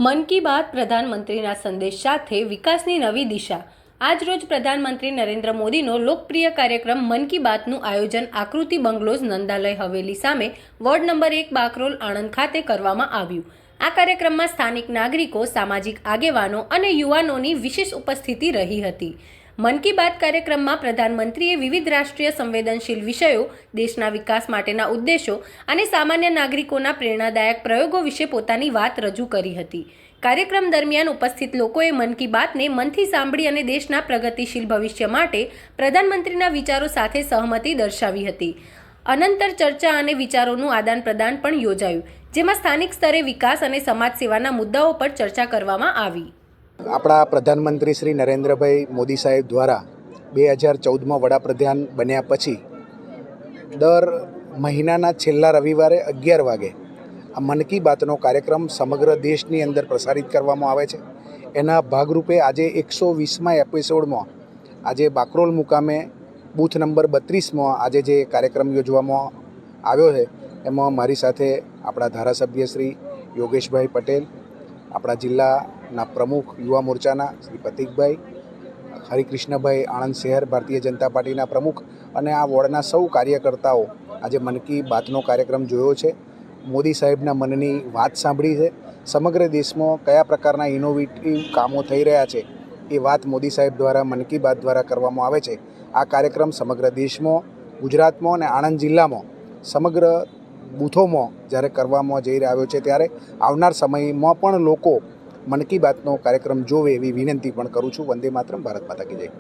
મન કી બાત પ્રધાનમંત્રીના સંદેશ સાથે વિકાસની નવી દિશા। આજ રોજ પ્રધાનમંત્રી નરેન્દ્ર મોદીનો લોકપ્રિય કાર્યક્રમ મન કી બાતનું આયોજન આકૃતિ બંગલોઝ નંદાલય હવેલી સામે વોર્ડ નંબર 1 બાકરોલ આણંદ ખાતે કરવામાં આવ્યું। આ કાર્યક્રમમાં સ્થાનિક નાગરિકો, સામાજિક આગેવાનો અને યુવાનોની વિશેષ ઉપસ્થિતિ રહી હતી। મન કી બાત કાર્યક્રમમાં પ્રધાનમંત્રીએ વિવિધ રાષ્ટ્રીય સંવેદનશીલ વિષયો, દેશના વિકાસ માટેના ઉદ્દેશો અને સામાન્ય નાગરિકોના પ્રેરણાદાયક પ્રયોગો વિશે પોતાની વાત રજૂ કરી હતી। કાર્યક્રમ દરમિયાન ઉપસ્થિત લોકોએ મન કી બાતને મનથી સાંભળી અને દેશના પ્રગતિશીલ ભવિષ્ય માટે પ્રધાનમંત્રીના વિચારો સાથે સહમતિ દર્શાવી હતી। અનંતર ચર્ચા અને વિચારોનું આદાન પ્રદાન પણ યોજાયું, જેમાં સ્થાનિક સ્તરે વિકાસ અને સમાજ સેવાના મુદ્દાઓ પર ચર્ચા કરવામાં આવી। આપણા પ્રધાનમંત્રી શ્રી નરેન્દ્રભાઈ મોદી સાહેબ દ્વારા 2014માં વડાપ્રધાન બન્યા પછી દર મહિનાના છેલ્લા રવિવારે 11 વાગે આ મન કી બાતનો કાર્યક્રમ સમગ્ર દેશની અંદર પ્રસારિત કરવામાં આવે છે। એના ભાગરૂપે આજે 120મા એપિસોડમાં આજે બાકરોલ મુકામે બૂથ નંબર 32માં આજે જે કાર્યક્રમ યોજવામાં આવ્યો છે એમાં મારી સાથે આપણા ધારાસભ્ય શ્રી યોગેશભાઈ પટેલ, આપણા જિલ્લાના પ્રમુખ યુવા મોરચાના શ્રી પ્રતિકભાઈ, હરિકૃષ્ણભાઈ આણંદ શહેર ભારતીય જનતા પાર્ટીના પ્રમુખ અને આ વોર્ડના સૌ કાર્યકર્તાઓ આજે મન કી બાતનો કાર્યક્રમ જોયો છે। મોદી સાહેબના મનની વાત સાંભળી છે। સમગ્ર દેશમાં કયા પ્રકારના ઇનોવેટિવ કામો થઈ રહ્યા છે એ વાત મોદી સાહેબ દ્વારા મન કી બાત દ્વારા કરવામાં આવે છે। આ કાર્યક્રમ સમગ્ર દેશમાં, ગુજરાતમાં અને આણંદ જિલ્લામાં સમગ્ર બૂથોમાં જ્યારે કરવામાં જઈ રહ્યો છે ત્યારે આવનાર સમયમાં પણ લોકો મન કી બાતનો કાર્યક્રમ જોવે એવી વિનંતી પણ કરું છું। વંદે માતરમ, ભારત માતા કી જય।